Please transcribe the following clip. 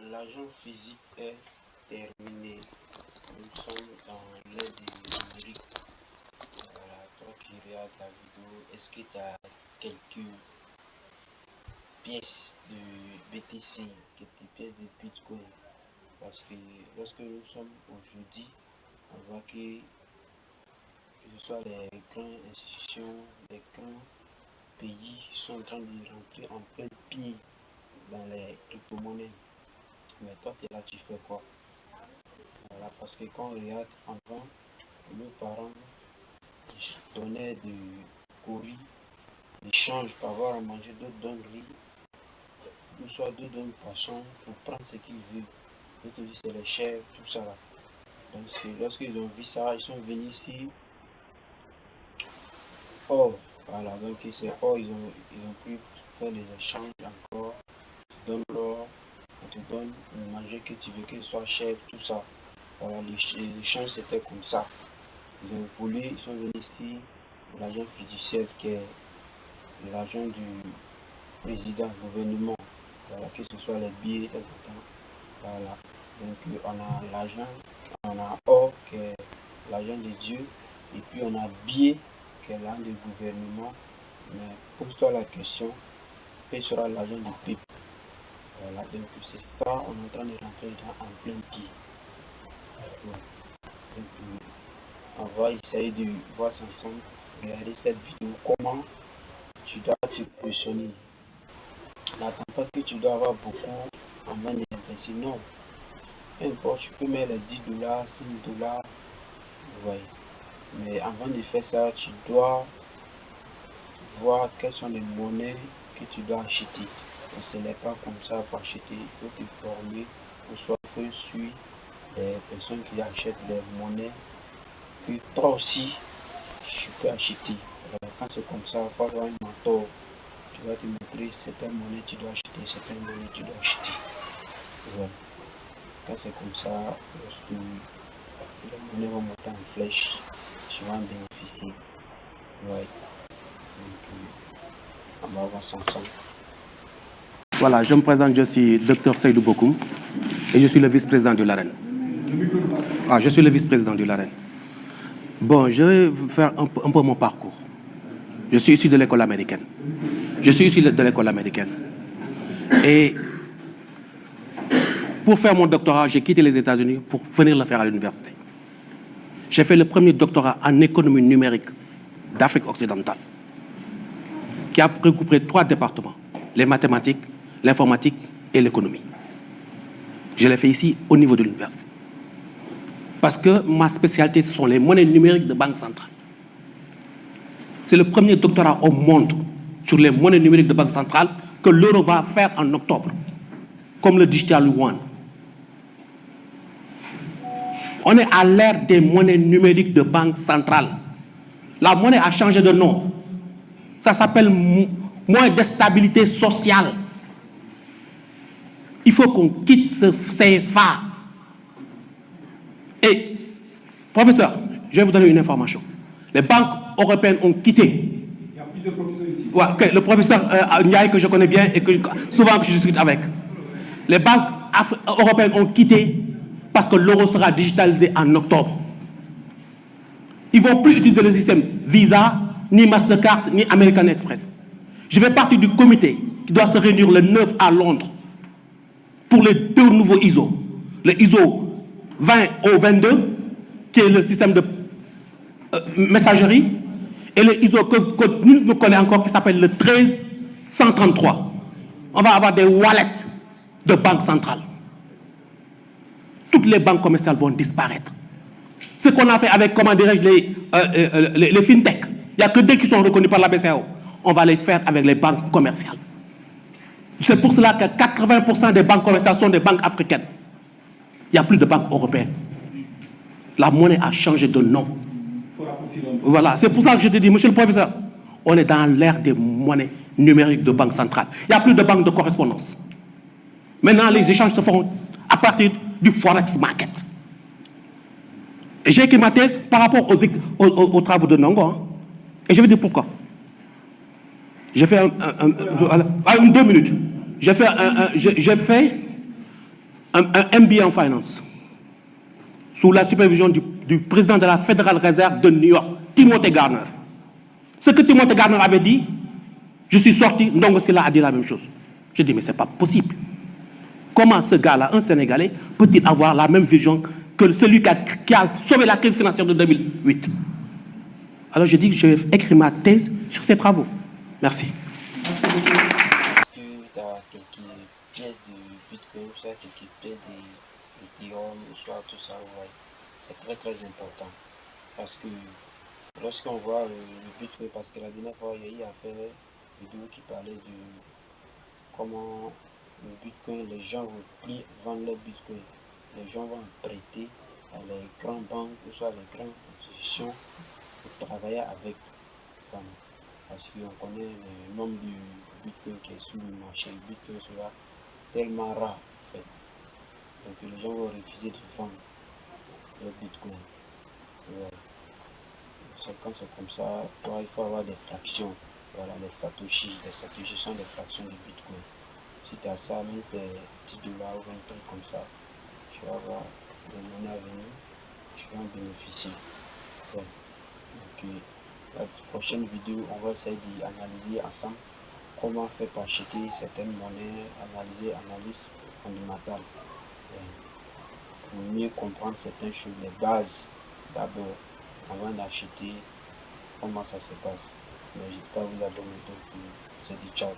L'argent physique est terminé. Nous sommes dans l'ère du numérique. Voilà, toi qui regardes la vidéo, est-ce que tu as quelques pièces de BTC, quelques pièces de Bitcoin? Parce que lorsque nous sommes aujourd'hui, on voit que ce soit les grandes institutions, les grands pays sont en train de rentrer en plein pied dans les crypto-monnaies. Mais toi, tu es là, tu fais quoi? Voilà, parce que quand on regarde avant, nos parents donnaient du courrier, des changes pour avoir à manger, d'autres donnent riz, ou soit d'autres donnent poisson pour prendre ce qu'ils veulent. D'autres disent c'est les chèvres, tout ça là. Donc lorsqu'ils ont vu ça, ils sont venus ici. Or, voilà, donc c'est or, ils ont pu faire des échanges encore. Tu donnes l'or, on te donne le manger que tu veux, que ce soit chèvre, tout ça. Voilà, l'échange c'était comme ça. Ils ont voulu, ils sont venus ici, l'agent fiduciaire qui est l'agent du président, gouvernement, voilà, que ce soit les billets, etc. Voilà. Donc on a l'agent, on a or qui est l'agent de Dieu, et puis on a billet qui est l'agent du gouvernement. Mais pose-toi la question, quel sera l'agent du peuple? Voilà, donc c'est ça, on est en train de rentrer en plein pied. Donc, on va essayer de voir ensemble, regarder cette vidéo, comment tu dois te positionner. N'attends pas que tu dois avoir beaucoup en main d'investir, non. Peu importe, tu peux mettre les 10 $, 5 $, ouais. Mais avant de faire ça, tu dois voir quelles sont les monnaies que tu dois acheter. Donc, ce n'est pas comme ça pour acheter, il faut te former, ou soit il faut suivre les personnes qui achètent les monnaies que toi aussi tu peux acheter. Quand c'est comme ça, il faut avoir un mentor. Tu vas te montrer certaines monnaies tu dois acheter, certaines monnaies tu dois acheter. Ouais. Quand c'est comme ça, lorsque les monnaies vont monter en flèche, tu vas en bénéficier. Ouais. Donc, on va voir ça ensemble. Voilà, je me présente, je suis Dr Seydou Bokoum et je suis le vice-président de l'AREN. Je suis le vice-président de l'AREN. Bon, je vais faire un peu mon parcours. Je suis issu de l'école américaine. Et pour faire mon doctorat, j'ai quitté les États-Unis pour venir le faire à l'université. J'ai fait le premier doctorat en économie numérique d'Afrique occidentale, qui a recoupé 3 départements, les mathématiques, l'informatique et l'économie. Je l'ai fait ici au niveau de l'université. Parce que ma spécialité, ce sont les monnaies numériques de banque centrale. C'est le premier doctorat au monde sur les monnaies numériques de banque centrale que l'euro va faire en octobre, comme le digital yuan. On est à l'ère des monnaies numériques de banque centrale. La monnaie a changé de nom. Ça s'appelle monnaie de stabilité sociale. Il faut qu'on quitte ce CFA. Et, professeur, je vais vous donner une information. Les banques européennes ont quitté. Il y a plusieurs professeurs ici. Ouais, le professeur Ndiaye, que je connais bien et que souvent je discute avec. Les banques européennes ont quitté parce que l'euro sera digitalisé en octobre. Ils ne vont plus utiliser le système Visa, ni Mastercard, ni American Express. Je fais partie du comité qui doit se réunir le 9 à Londres pour les 2 nouveaux ISO. Le ISO 20 au 22, qui est le système de messagerie, et le ISO que nous connaissons encore, qui s'appelle le 13133. On va avoir des wallets de banque centrale. Toutes les banques commerciales vont disparaître. Ce qu'on a fait avec, comment dirais-je, les fintech, il n'y a que 2 qui sont reconnus par la BCEAO. On va les faire avec les banques commerciales. C'est pour cela que 80% des banques commerciales sont des banques africaines. Il n'y a plus de banques européennes. La monnaie a changé de nom. Voilà, c'est pour ça que je te dis, monsieur le professeur, on est dans l'ère des monnaies numériques de banque centrale. Il n'y a plus de banque de correspondance. Maintenant, les échanges se font à partir du Forex Market. Et j'ai écrit ma thèse par rapport aux travaux de Nongo. Hein. Et je vais dire pourquoi. J'ai fait 2 minutes. J'ai fait un MBA en finance, sous la supervision du président de la Federal Reserve de New York, Timothy Garner. Ce que Timothy Garner avait dit, je suis sorti, Ndongo Sylla a dit la même chose. J'ai dit, mais ce n'est pas possible. Comment ce gars-là, un Sénégalais, peut-il avoir la même vision que celui qui a sauvé la crise financière de 2008? Alors j'ai dit que je vais écrire ma thèse sur ses travaux. Merci. Est-ce que tu as quelques pièces de Bitcoin, soit quelques pièces d'Ethereum, soit tout ça, ouais. C'est très très important. Parce que lorsqu'on voit le Bitcoin, parce que la dernière fois, il y a eu à faire une vidéo qui parlait de comment le Bitcoin, les gens vont plus vendre leur Bitcoin. Les gens vont prêter à les grandes banques, ou soit les grandes institutions, pour travailler avec. Parce qu'on connaît le nombre de Bitcoin qui est sur le marché. Le Bitcoin sera tellement rare, en fait. Donc les gens vont refuser de vendre leur Bitcoin. Ouais. Quand c'est comme ça, il faut avoir des fractions. Voilà, les Satoshi. Les Satoshi sont des fractions de Bitcoin. Si tu as ça, même des $10 ou un truc comme ça, tu vas avoir des monnaies à venir, tu vas en bénéficier. Ouais. Donc, la prochaine vidéo, on va essayer d'analyser ensemble comment faire pour acheter certaines monnaies, analyse fondamentale. Pour mieux comprendre certaines choses, les bases d'abord, avant d'acheter, comment ça se passe. N'hésitez pas à vous abonner, donc c'est du ciao.